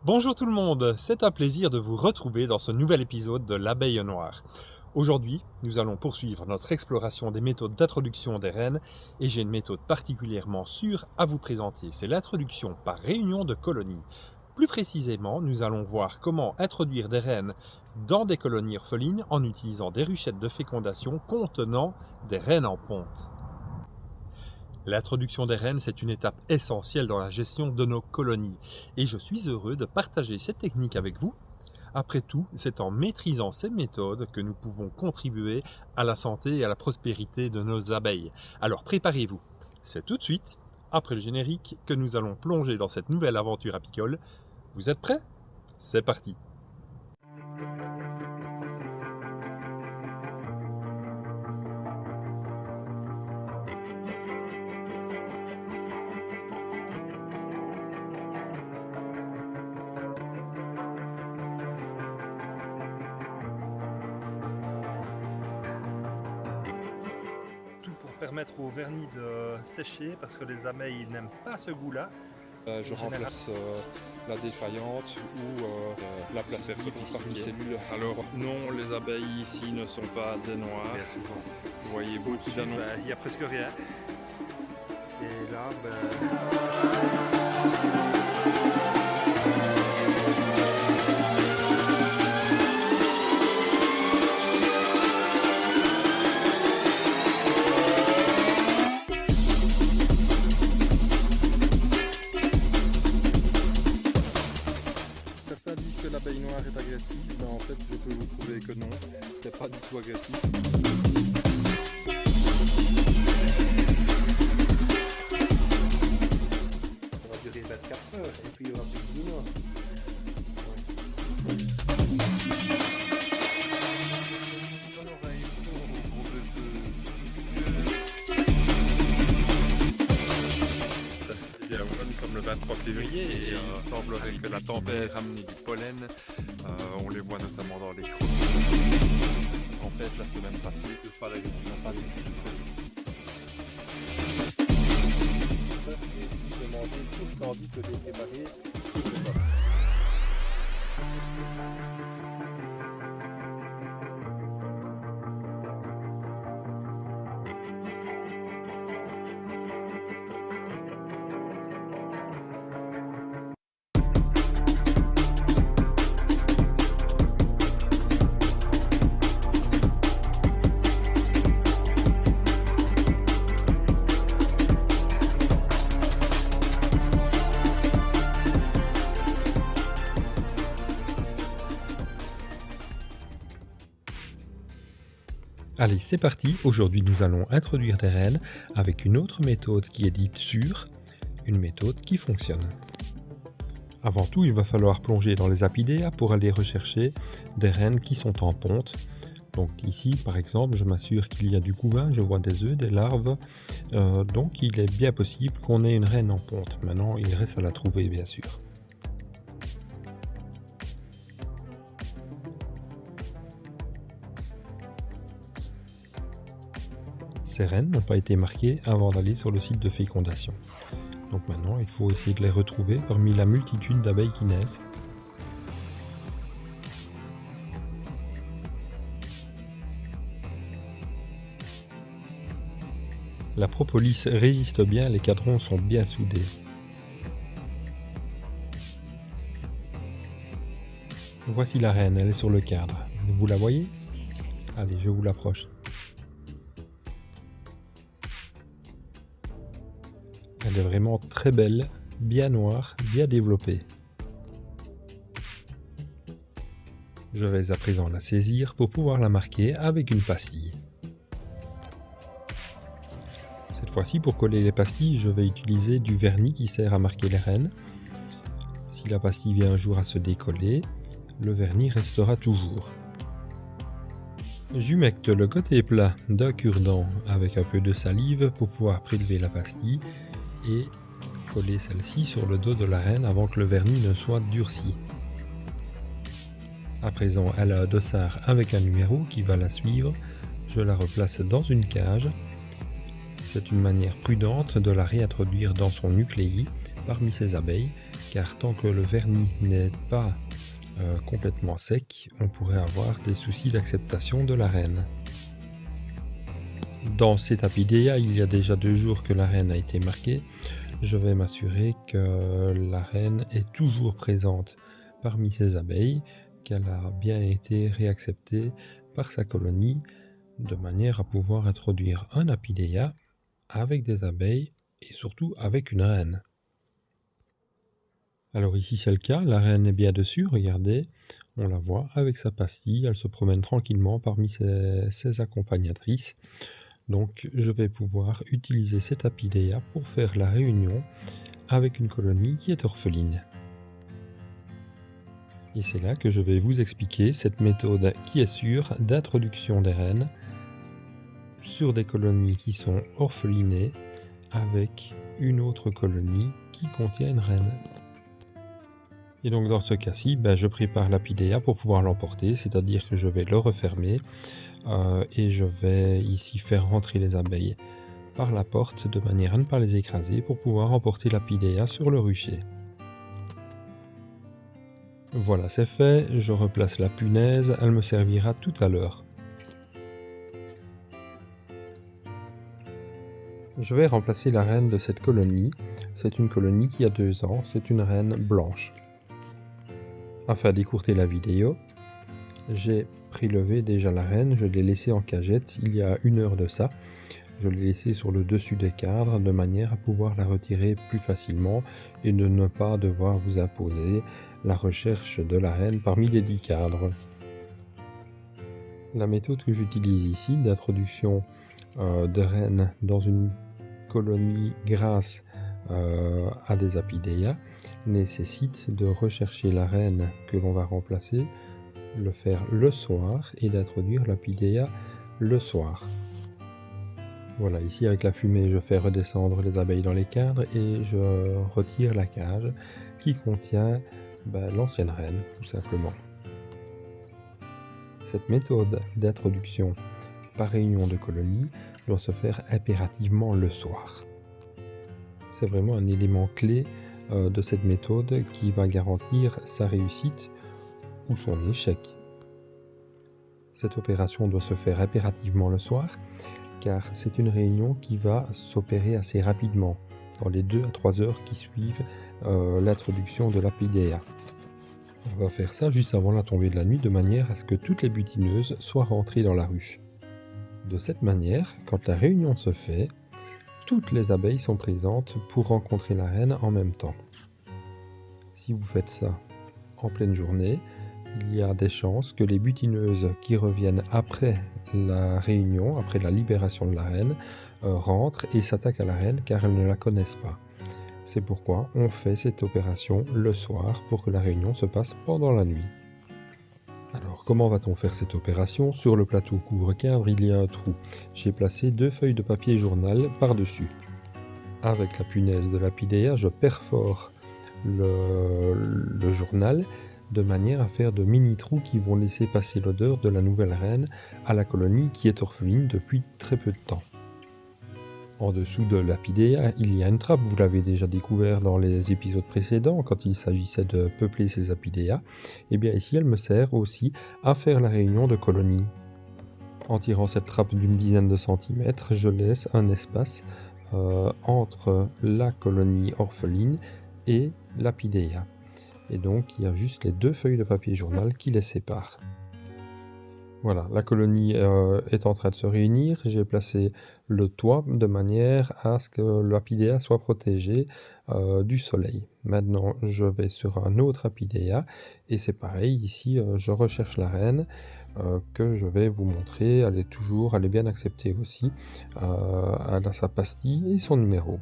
Bonjour tout le monde, c'est un plaisir de vous retrouver dans ce nouvel épisode de l'Abeille Noire. Aujourd'hui, nous allons poursuivre notre exploration des méthodes d'introduction des reines et j'ai une méthode particulièrement sûre à vous présenter, c'est l'introduction par réunion de colonies. Plus précisément, nous allons voir comment introduire des reines dans des colonies orphelines en utilisant des ruchettes de fécondation contenant des reines en ponte. L'introduction des reines, c'est une étape essentielle dans la gestion de nos colonies et je suis heureux de partager cette technique avec vous. Après tout, c'est en maîtrisant ces méthodes que nous pouvons contribuer à la santé et à la prospérité de nos abeilles. Alors préparez-vous, c'est tout de suite, après le générique, que nous allons plonger dans cette nouvelle aventure apicole. Vous êtes prêts? C'est parti! Pour permettre au vernis de sécher parce que les abeilles n'aiment pas ce goût-là. Je remplace la défaillante ou la placette parmi cellules. Alors non, les abeilles ici ne sont pas des noires. Vous voyez beaucoup d'anneaux. Il n'y a presque rien. Et là, Certains disent que l'abeille noire est agressive, mais en fait je peux vous prouver que non, c'est pas du tout agressif. Ça va durer 24 heures et puis il y aura plus de noix. Nous sommes le 23 février et il semblerait que la tempête a ramené du pollen. On les voit notamment dans les creux. En fait, la semaine passée, c'est pas la Demander tout le candy que j'ai préparé. Allez, c'est parti. Aujourd'hui, nous allons introduire des reines avec une autre méthode qui est dite sûre, une méthode qui fonctionne. Avant tout, il va falloir plonger dans les apidéas pour aller rechercher des reines qui sont en ponte. Donc ici, par exemple, je m'assure qu'il y a du couvain, je vois des œufs, des larves. Donc il est bien possible qu'on ait une reine en ponte. Maintenant, il reste à la trouver, bien sûr. Ces reines n'ont pas été marquées avant d'aller sur le site de fécondation. Donc maintenant, il faut essayer de les retrouver parmi la multitude d'abeilles qui naissent. La propolis résiste bien, les cadrons sont bien soudés. Voici la reine, elle est sur le cadre. Vous la voyez? Allez, je vous l'approche. Elle est vraiment très belle, bien noire, bien développée. Je vais à présent la saisir pour pouvoir la marquer avec une pastille. Cette fois-ci, pour coller les pastilles, je vais utiliser du vernis qui sert à marquer les reines. Si la pastille vient un jour à se décoller, le vernis restera toujours. J'humecte le côté plat d'un cure-dent avec un peu de salive pour pouvoir prélever la pastille et coller celle-ci sur le dos de la reine avant que le vernis ne soit durci. À présent, elle a un dossard avec un numéro qui va la suivre. Je la replace dans une cage. C'est une manière prudente de la réintroduire dans son nucléi parmi ses abeilles car tant que le vernis n'est pas complètement sec, on pourrait avoir des soucis d'acceptation de la reine. Dans cet apidea, il y a déjà 2 jours que la reine a été marquée. Je vais m'assurer que la reine est toujours présente parmi ses abeilles, qu'elle a bien été réacceptée par sa colonie, de manière à pouvoir introduire un apidea avec des abeilles et surtout avec une reine. Alors ici c'est le cas, la reine est bien dessus, regardez, on la voit avec sa pastille, elle se promène tranquillement parmi ses accompagnatrices. Donc je vais pouvoir utiliser cet apidea pour faire la réunion avec une colonie qui est orpheline. Et c'est là que je vais vous expliquer cette méthode qui est sûre d'introduction des reines sur des colonies qui sont orphelinées avec une autre colonie qui contient une reine. Et donc dans ce cas-ci, je prépare l'apidea pour pouvoir l'emporter, c'est-à-dire que je vais le refermer et je vais ici faire rentrer les abeilles par la porte de manière à ne pas les écraser pour pouvoir emporter l'apidea sur le rucher. Voilà, c'est fait, je replace la punaise, elle me servira tout à l'heure. Je vais remplacer la reine de cette colonie. C'est une colonie qui a 2 ans, c'est une reine blanche. Afin d'écourter la vidéo, j'ai prélevé déjà la reine, je l'ai laissée en cagette il y a 1 heure de ça. Je l'ai laissée sur le dessus des cadres de manière à pouvoir la retirer plus facilement et de ne pas devoir vous imposer la recherche de la reine parmi les 10 cadres. La méthode que j'utilise ici d'introduction de reines dans une colonie grâce à des apidea nécessite de rechercher la reine que l'on va remplacer, le faire le soir et d'introduire l'apidea le soir. Voilà, ici avec la fumée, je fais redescendre les abeilles dans les cadres et je retire la cage qui contient l'ancienne reine, tout simplement. Cette méthode d'introduction par réunion de colonie doit se faire impérativement le soir. C'est vraiment un élément clé de cette méthode qui va garantir sa réussite ou son échec. Cette opération doit se faire impérativement le soir car c'est une réunion qui va s'opérer assez rapidement, dans les 2 à 3 heures qui suivent l'introduction de l'apidea. On va faire ça juste avant la tombée de la nuit de manière à ce que toutes les butineuses soient rentrées dans la ruche. De cette manière, quand la réunion se fait, toutes les abeilles sont présentes pour rencontrer la reine en même temps. Si vous faites ça en pleine journée, il y a des chances que les butineuses qui reviennent après la réunion, après la libération de la reine, rentrent et s'attaquent à la reine car elles ne la connaissent pas. C'est pourquoi on fait cette opération le soir pour que la réunion se passe pendant la nuit. Alors comment va-t-on faire cette opération? Sur le plateau couvre-cadre, il y a un trou. J'ai placé 2 feuilles de papier journal par-dessus. Avec la punaise de l'apidea, je perfore le journal de manière à faire de mini-trous qui vont laisser passer l'odeur de la nouvelle reine à la colonie qui est orpheline depuis très peu de temps. En dessous de l'apidea, il y a une trappe, vous l'avez déjà découvert dans les épisodes précédents quand il s'agissait de peupler ces apidea. Et bien ici, elle me sert aussi à faire la réunion de colonies. En tirant cette trappe d'une dizaine de centimètres, je laisse un espace entre la colonie orpheline et l'apidea. Et donc, il y a juste les 2 feuilles de papier journal qui les séparent. Voilà, la colonie est en train de se réunir. J'ai placé le toit de manière à ce que l'apidea soit protégé du soleil. Maintenant, je vais sur un autre apidea et c'est pareil. Ici, je recherche la reine que je vais vous montrer. Elle est bien acceptée aussi. Elle a sa pastille et son numéro.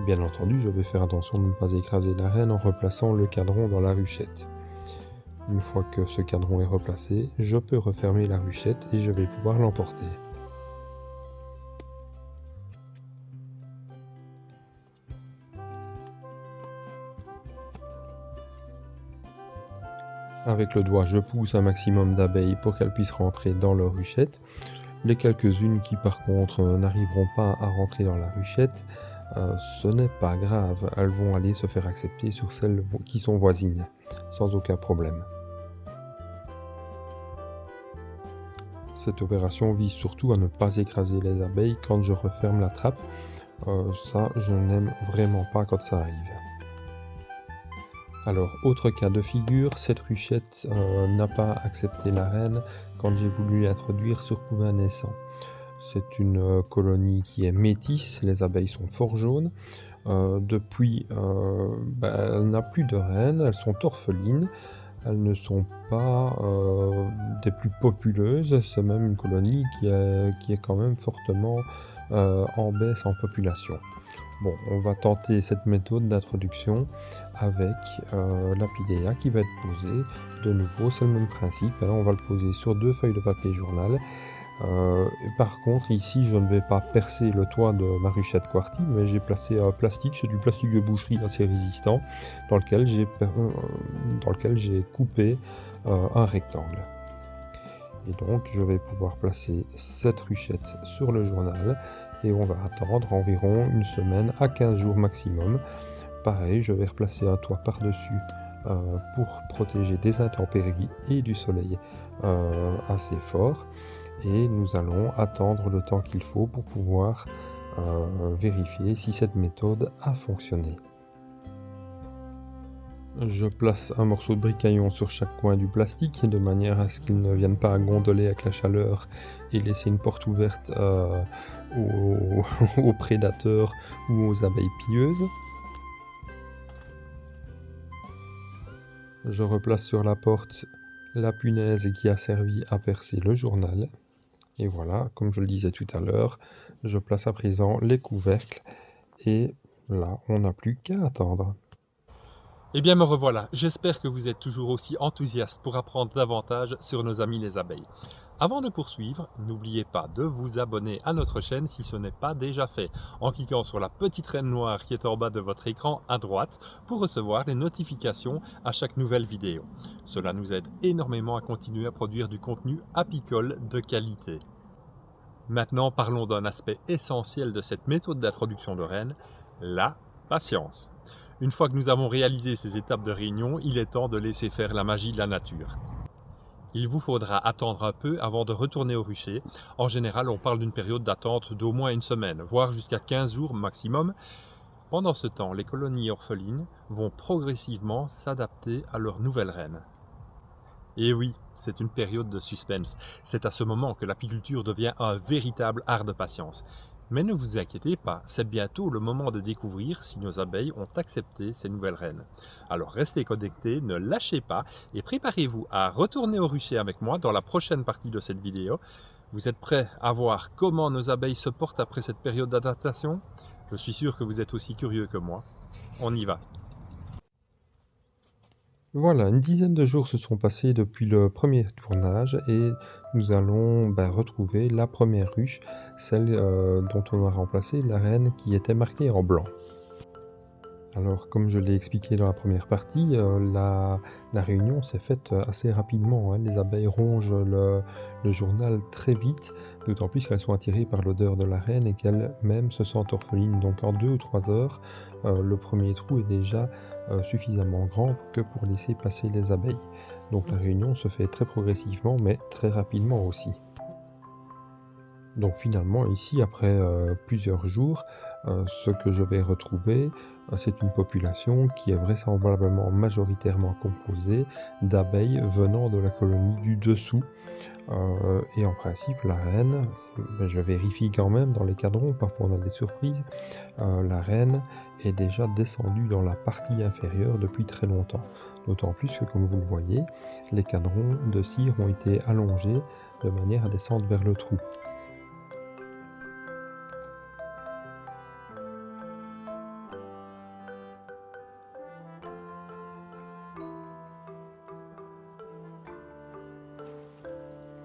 Bien entendu, je vais faire attention de ne pas écraser la reine en replaçant le cadran dans la ruchette. Une fois que ce cadran est replacé, je peux refermer la ruchette et je vais pouvoir l'emporter. Avec le doigt, je pousse un maximum d'abeilles pour qu'elles puissent rentrer dans leur ruchette. Les quelques-unes qui par contre n'arriveront pas à rentrer dans la ruchette, ce n'est pas grave, elles vont aller se faire accepter sur celles qui sont voisines, sans aucun problème. Cette opération vise surtout à ne pas écraser les abeilles quand je referme la trappe. Ça, je n'aime vraiment pas quand ça arrive. Alors, autre cas de figure, cette ruchette n'a pas accepté la reine quand j'ai voulu l'introduire sur couvain naissant. C'est une colonie qui est métisse, les abeilles sont fort jaunes. Depuis, elle n'a plus de reine, elles sont orphelines. Elles ne sont pas des plus populeuses, c'est même une colonie qui est quand même fortement en baisse en population. Bon, on va tenter cette méthode d'introduction avec l'apidéa qui va être posée. De nouveau, c'est le même principe, hein, on va le poser sur 2 feuilles de papier journal. Par contre, ici, je ne vais pas percer le toit de ma ruchette QWERTY, mais j'ai placé un plastique, c'est du plastique de boucherie assez résistant, dans lequel j'ai coupé un rectangle. Et donc, je vais pouvoir placer cette ruchette sur le journal, et on va attendre environ une semaine à 15 jours maximum. Pareil, je vais replacer un toit par-dessus pour protéger des intempéries et du soleil assez fort. Et nous allons attendre le temps qu'il faut pour pouvoir vérifier si cette méthode a fonctionné. Je place un morceau de bricaillon sur chaque coin du plastique de manière à ce qu'il ne vienne pas à gondoler avec la chaleur et laisser une porte ouverte aux prédateurs ou aux abeilles pilleuses. Je replace sur la porte la punaise qui a servi à percer le journal. Et voilà, comme je le disais tout à l'heure, je place à présent les couvercles et là, on n'a plus qu'à attendre. Eh bien me revoilà, j'espère que vous êtes toujours aussi enthousiaste pour apprendre davantage sur nos amis les abeilles. Avant de poursuivre, n'oubliez pas de vous abonner à notre chaîne si ce n'est pas déjà fait, en cliquant sur la petite reine noire qui est en bas de votre écran à droite pour recevoir les notifications à chaque nouvelle vidéo. Cela nous aide énormément à continuer à produire du contenu apicole de qualité. Maintenant, parlons d'un aspect essentiel de cette méthode d'introduction de reine, la patience. Une fois que nous avons réalisé ces étapes de réunion, il est temps de laisser faire la magie de la nature. Il vous faudra attendre un peu avant de retourner au rucher. En général, on parle d'une période d'attente d'au moins une semaine, voire jusqu'à 15 jours maximum. Pendant ce temps, les colonies orphelines vont progressivement s'adapter à leur nouvelle reine. Et oui, c'est une période de suspense. C'est à ce moment que l'apiculture devient un véritable art de patience. Mais ne vous inquiétez pas, c'est bientôt le moment de découvrir si nos abeilles ont accepté ces nouvelles reines. Alors restez connectés, ne lâchez pas et préparez-vous à retourner au rucher avec moi dans la prochaine partie de cette vidéo. Vous êtes prêts à voir comment nos abeilles se portent après cette période d'adaptation? Je suis sûr que vous êtes aussi curieux que moi. On y va. Voilà, une dizaine de jours se sont passés depuis le premier tournage et nous allons retrouver la première ruche, celle dont on a remplacé la reine qui était marquée en blanc. Alors, comme je l'ai expliqué dans la première partie, la réunion s'est faite assez rapidement, hein. Les abeilles rongent le journal très vite, d'autant plus qu'elles sont attirées par l'odeur de la reine et qu'elles-mêmes se sentent orphelines. Donc en 2 ou 3 heures, le premier trou est déjà suffisamment grand que pour laisser passer les abeilles. Donc la réunion se fait très progressivement, mais très rapidement aussi. Donc finalement ici, après plusieurs jours, ce que je vais retrouver, c'est une population qui est vraisemblablement majoritairement composée d'abeilles venant de la colonie du dessous. Et en principe, la reine, je vérifie quand même dans les cadrons, parfois on a des surprises, la reine est déjà descendue dans la partie inférieure depuis très longtemps. D'autant plus que, comme vous le voyez, les cadrons de cire ont été allongés de manière à descendre vers le trou.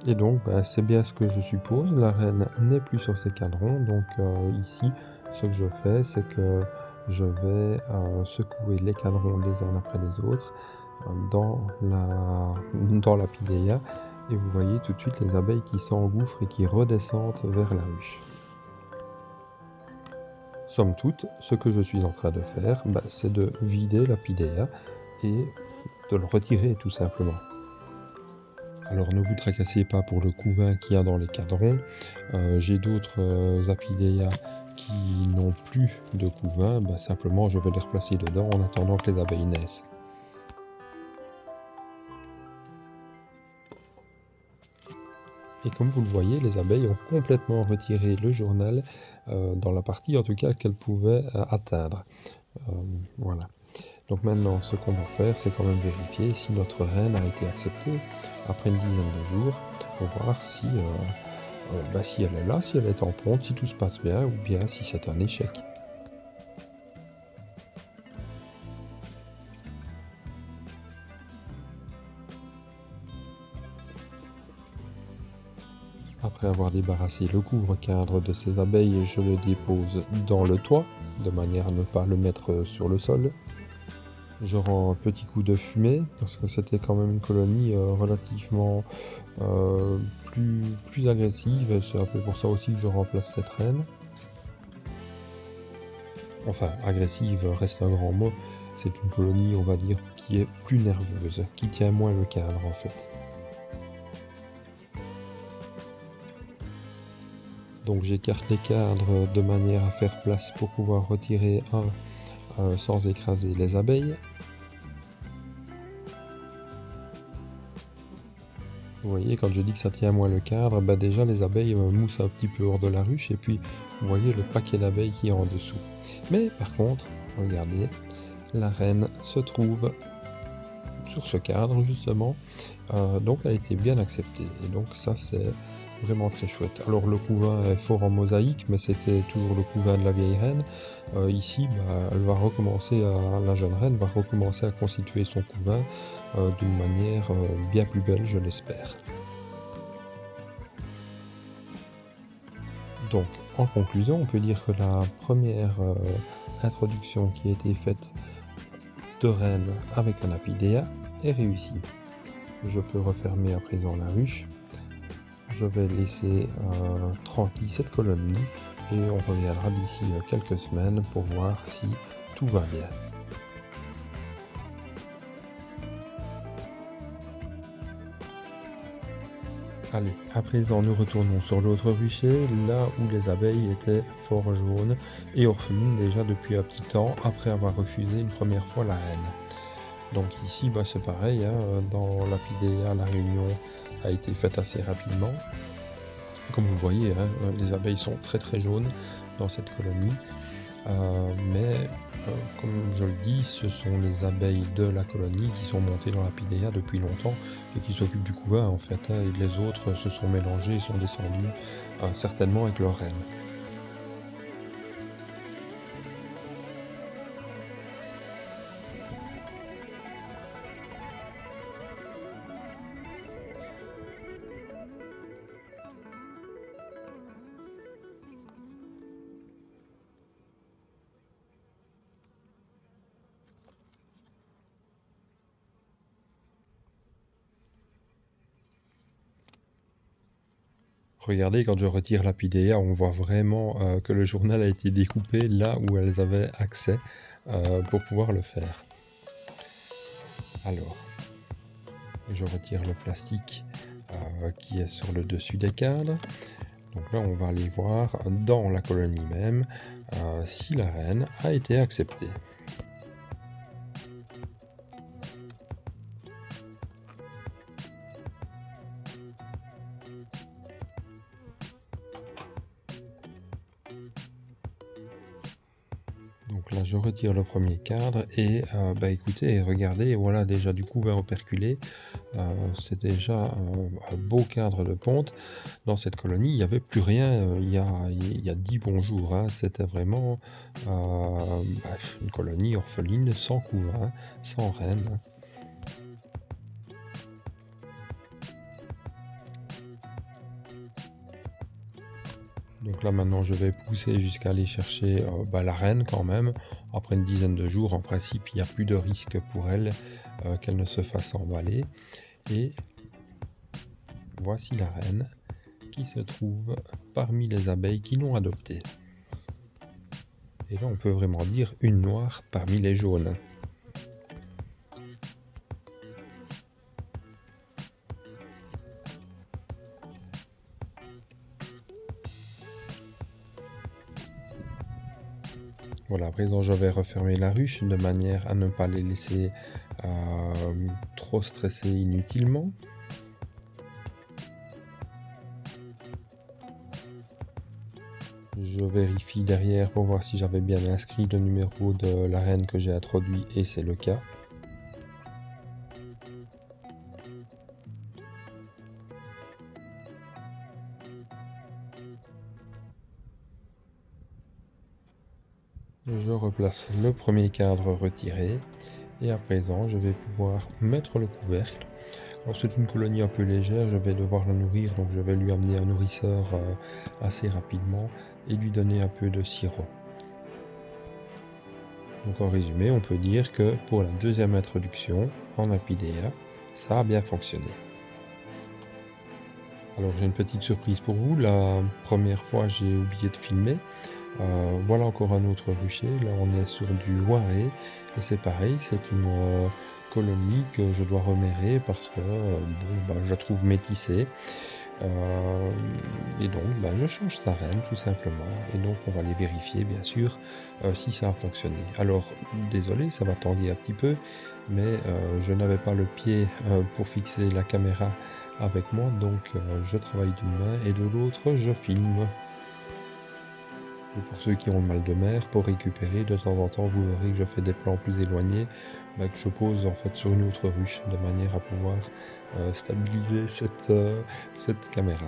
Et donc, c'est bien ce que je suppose, la reine n'est plus sur ces cadrons, donc ici, ce que je fais, c'est que je vais secouer les cadrons les uns après les autres, dans l'apidéia, et vous voyez tout de suite les abeilles qui s'engouffrent et qui redescendent vers la ruche. Somme toute, ce que je suis en train de faire, c'est de vider l'apidéia et de le retirer tout simplement. Alors ne vous tracassez pas pour le couvain qu'il y a dans les cadrons. J'ai d'autres apidéas qui n'ont plus de couvain, simplement je vais les replacer dedans en attendant que les abeilles naissent. Et comme vous le voyez, les abeilles ont complètement retiré le journal dans la partie en tout cas qu'elles pouvaient atteindre. Voilà. Donc maintenant, ce qu'on va faire, c'est quand même vérifier si notre reine a été acceptée après une dizaine de jours, pour voir si, si elle est là, si elle est en ponte, si tout se passe bien, ou bien si c'est un échec. Après avoir débarrassé le couvre-cadre de ces abeilles, je le dépose dans le toit, de manière à ne pas le mettre sur le sol. Je rends un petit coup de fumée, parce que c'était quand même une colonie relativement plus agressive, et c'est un peu pour ça aussi que je remplace cette reine. Enfin, agressive reste un grand mot, c'est une colonie, on va dire, qui est plus nerveuse, qui tient moins le cadre en fait. Donc j'écarte les cadres de manière à faire place pour pouvoir retirer un sans écraser les abeilles. Vous voyez, quand je dis que ça tient moins le cadre, déjà les abeilles moussent un petit peu hors de la ruche et puis vous voyez le paquet d'abeilles qui est en dessous. Mais par contre, regardez, la reine se trouve sur ce cadre justement, donc elle a été bien acceptée et donc ça c'est vraiment très chouette. Alors le couvain est fort en mosaïque, mais c'était toujours le couvain de la vieille reine. Ici, elle va recommencer la jeune reine va recommencer à constituer son couvain d'une manière bien plus belle, je l'espère. Donc, en conclusion, on peut dire que la première introduction qui a été faite de reine avec un apidéa est réussie. Je peux refermer à présent la ruche. Je vais laisser tranquille cette colonie et on reviendra d'ici quelques semaines pour voir si tout va bien. Allez, à présent nous retournons sur l'autre rucher, là où les abeilles étaient fort jaunes et orphelines déjà depuis un petit temps après avoir refusé une première fois la reine. Donc ici c'est pareil, dans l'apidéa la réunion a été faite assez rapidement. Comme vous le voyez, les abeilles sont très très jaunes dans cette colonie, mais comme je le dis, ce sont les abeilles de la colonie qui sont montées dans l'apidéa depuis longtemps et qui s'occupent du couvain en fait, et les autres se sont mélangés et sont descendus certainement avec leur reine. Regardez, quand je retire l'apidéa, on voit vraiment que le journal a été découpé là où elles avaient accès pour pouvoir le faire. Alors, je retire le plastique qui est sur le dessus des cadres. Donc là, on va aller voir dans la colonie même si la reine a été acceptée. Donc là, je retire le premier cadre et écoutez, regardez, voilà déjà du couvain operculé. C'est déjà un beau cadre de ponte. Dans cette colonie, il n'y avait plus rien il y a 10 bons jours. C'était vraiment une colonie orpheline, sans couvain, sans reine. Donc Donc là maintenant je vais pousser jusqu'à aller chercher la reine quand même. Après une dizaine de jours, en principe, il n'y a plus de risque pour elle qu'elle ne se fasse emballer. Et voici la reine qui se trouve parmi les abeilles qui l'ont adoptée. Et là on peut vraiment dire une noire parmi les jaunes. Voilà, à présent je vais refermer la ruche de manière à ne pas les laisser trop stresser inutilement. Je vérifie derrière pour voir si j'avais bien inscrit le numéro de la reine que j'ai introduit et c'est le cas. Je replace le premier cadre retiré et à présent je vais pouvoir mettre le couvercle. Alors c'est une colonie un peu légère, je vais devoir la nourrir, donc je vais lui amener un nourrisseur assez rapidement et lui donner un peu de sirop. Donc en résumé, on peut dire que pour la deuxième introduction en Apidea, ça a bien fonctionné. Alors j'ai une petite surprise pour vous, la première fois j'ai oublié de filmer. Voilà encore un autre rucher, là on est sur du Waré et c'est pareil, c'est une colonie que je dois remérer parce que je la trouve métissée et donc je change sa reine tout simplement et donc on va aller vérifier bien sûr si ça a fonctionné. Alors désolé, ça va tanguer un petit peu mais je n'avais pas le pied pour fixer la caméra avec moi, donc je travaille d'une main et de l'autre je filme. Et pour ceux qui ont le mal de mer, pour récupérer, de temps en temps, vous verrez que je fais des plans plus éloignés, que je pose en fait sur une autre ruche, de manière à pouvoir stabiliser cette caméra.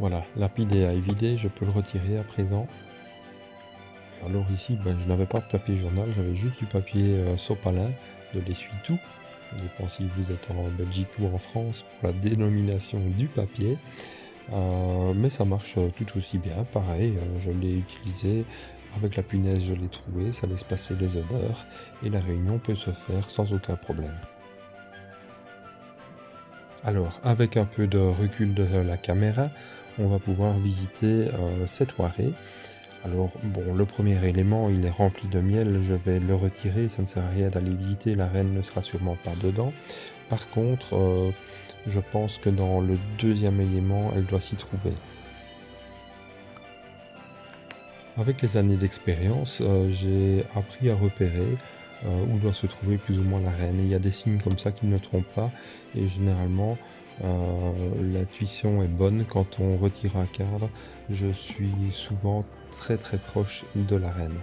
Voilà, l'Apidea est vidé, je peux le retirer à présent. Alors ici, je n'avais pas de papier journal, j'avais juste du papier sopalin de l'essuie-tout. Ça dépend si vous êtes en Belgique ou en France pour la dénomination du papier. Mais ça marche tout aussi bien, pareil, je l'ai utilisé avec la punaise, je l'ai trouvé, ça laisse passer les odeurs et la réunion peut se faire sans aucun problème. Alors, avec un peu de recul de la caméra, on va pouvoir visiter cette Waré. Alors, bon, le premier élément, il est rempli de miel, je vais le retirer, ça ne sert à rien d'aller visiter, la reine ne sera sûrement pas dedans. Par contre, je pense que dans le deuxième élément, elle doit s'y trouver. Avec les années d'expérience, j'ai appris à repérer où doit se trouver plus ou moins la reine. Et il y a des signes comme ça qui ne trompent pas et généralement l'intuition est bonne. Quand on retire un cadre, je suis souvent très proche de la reine.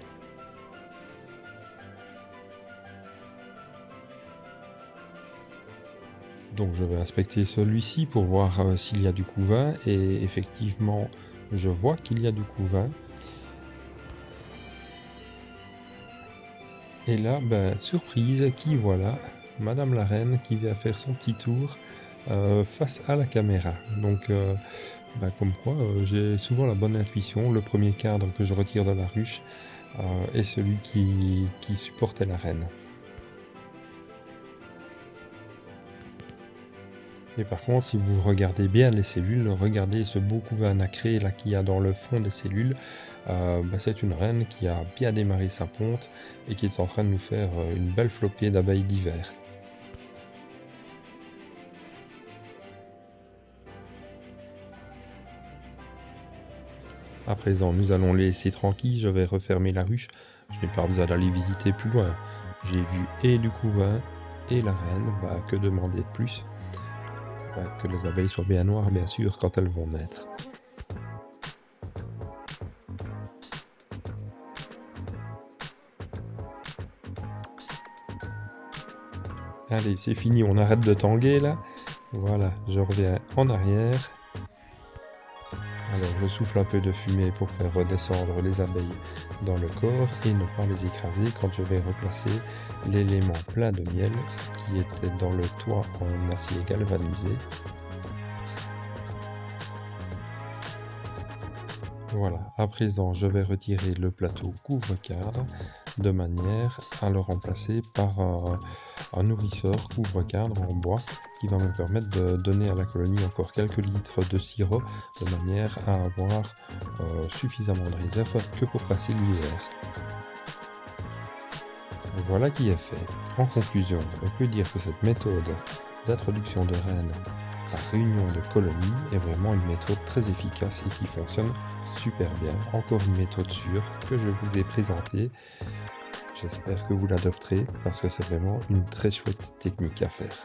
Donc je vais inspecter celui-ci pour voir s'il y a du couvain et effectivement je vois qu'il y a du couvain. Et là, surprise, qui voilà, Madame la Reine qui vient faire son petit tour face à la caméra. Donc, comme quoi, j'ai souvent la bonne intuition. Le premier cadre que je retire de la ruche est celui qui supportait la Reine. Et par contre, si vous regardez bien les cellules, regardez ce beau couvain nacré là qu'il y a dans le fond des cellules. C'est une reine qui a bien démarré sa ponte et qui est en train de nous faire une belle flopée d'abeilles d'hiver. À présent, nous allons les laisser tranquilles, je vais refermer la ruche. Je n'ai pas besoin d'aller visiter plus loin. J'ai vu et du couvain Et la reine, que demander de plus? Que les abeilles soient bien noires, bien sûr, quand elles vont naître. Allez, c'est fini, on arrête de tanguer là. Voilà, je reviens en arrière. Alors, je souffle un peu de fumée pour faire redescendre les abeilles dans le corps et ne pas les écraser quand je vais replacer l'élément plein de miel qui était dans le toit en acier galvanisé. Voilà, à présent je vais retirer le plateau couvre-cadre de manière à le remplacer par un nourrisseur couvre-cadre en bois qui va me permettre de donner à la colonie encore quelques litres de sirop de manière à avoir suffisamment de réserve que pour passer l'hiver. Voilà qui est fait. En conclusion, on peut dire que cette méthode d'introduction de reines par réunion de colonies est vraiment une méthode très efficace et qui fonctionne super bien. Encore une méthode sûre que je vous ai présentée. J'espère que vous l'adopterez parce que c'est vraiment une très chouette technique à faire.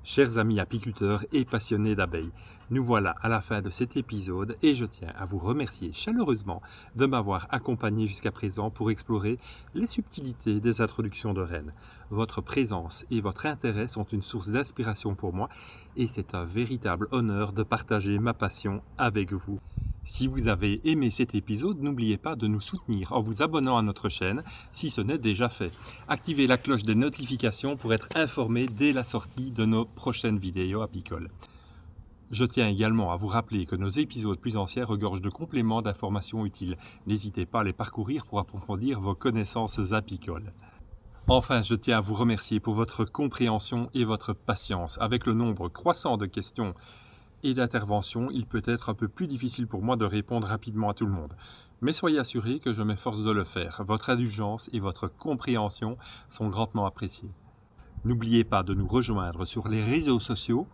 Chers amis apiculteurs et passionnés d'abeilles, nous voilà à la fin de cet épisode et je tiens à vous remercier chaleureusement de m'avoir accompagné jusqu'à présent pour explorer les subtilités des introductions de reines. Votre présence et votre intérêt sont une source d'inspiration pour moi et c'est un véritable honneur de partager ma passion avec vous. Si vous avez aimé cet épisode, n'oubliez pas de nous soutenir en vous abonnant à notre chaîne si ce n'est déjà fait. Activez la cloche des notifications pour être informé dès la sortie de nos prochaines vidéos apicoles. Je tiens également à vous rappeler que nos épisodes plus anciens regorgent de compléments d'informations utiles. N'hésitez pas à les parcourir pour approfondir vos connaissances apicoles. Enfin, je tiens à vous remercier pour votre compréhension et votre patience. Avec le nombre croissant de questions et d'interventions, il peut être un peu plus difficile pour moi de répondre rapidement à tout le monde. Mais soyez assurés que je m'efforce de le faire. Votre indulgence et votre compréhension sont grandement appréciées. N'oubliez pas de nous rejoindre sur les réseaux sociaux,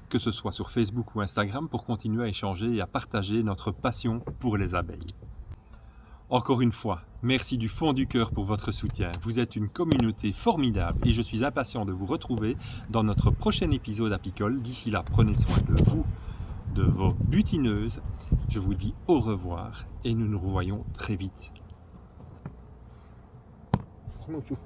que ce soit sur Facebook ou Instagram, pour continuer à échanger et à partager notre passion pour les abeilles. Encore une fois, merci du fond du cœur pour votre soutien. Vous êtes une communauté formidable et je suis impatient de vous retrouver dans notre prochain épisode apicole. D'ici là, prenez soin de vous, de vos butineuses. Je vous dis au revoir et nous nous revoyons très vite. Bonjour.